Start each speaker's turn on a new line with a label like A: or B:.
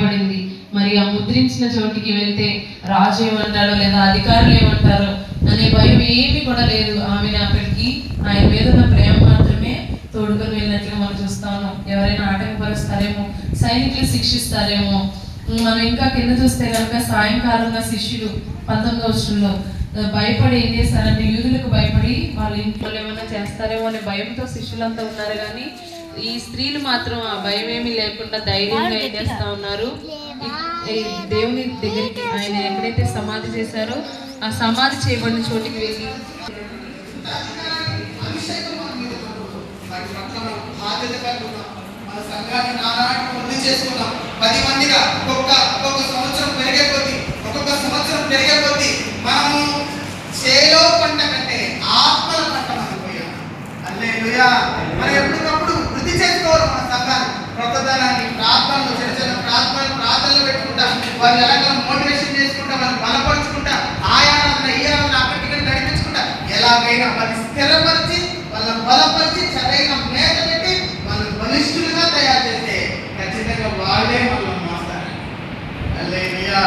A: పడింది. మరి ఆ ముద్రించిన చోటికి వెళ్తే రాజు ఏమంటారో లేదా అధికారులు ఏమంటారో అనే భయం ఏమీ కూడా లేదు. ఆమెను అక్కడికి ఆయన మీద ఉన్న ప్రేమ మాత్రమే తోడుకొని వెళ్ళినట్లుగా మనం చూస్తా ఉన్నాం. ఎవరైనా ఆటంకపరుస్తారేమో, సైనికులు శిక్షిస్తారేమో. మనం ఇంకా కింద చూస్తే కనుక సాయంకాలం శిష్యులు 19వ వచనంలో భయపడి ఏం చేస్తారంటే, యూదులకు భయపడి వాళ్ళ ఇంట్లో ఏమైనా చేస్తారేమో అనే భయంతో శిష్యులంతా ఉన్నారు. కానీ ఈ స్త్రీలు మాత్రం ఆ భయం ఏమీ లేకుండా ధైర్యంగా ఏం చేస్తా ఉన్నారు, దేవుని దగ్గరికి ఆయన ఎక్కడైతే సమాధి చేశారో ఆ సమాధి చేయబడిన చోటికి వెళ్ళి
B: మనము చేలో పంట కంటే ఆత్మల పంట మనం పోయాం. హల్లెలూయా. మనం ఎప్పటికప్పుడు వృద్ధి చేసుకోవాలి మన సంఘాన్ని, కొత్తదనాన్ని, ప్రార్థనలు, చిన్న చిన్న ప్రార్థనలు పెట్టుకుంటా, వాళ్ళు ఎలాగో మోటివేషన్ చేసుకుంటా, వాళ్ళని బలపరుచుకుంటా, ఆయారాధన ఈ ఆరాధన అక్కడికి నడిపించుకుంటా, ఎలాగైనా వాళ్ళని స్థిరపరిచి, వాళ్ళని బలపరిచి, సరైన మేత పెట్టి, వాళ్ళని బలిష్ఠులుగా తయారు చేస్తే ఖచ్చితంగా వాళ్ళే మనల్ని మోస్తారు. హల్లెలూయా.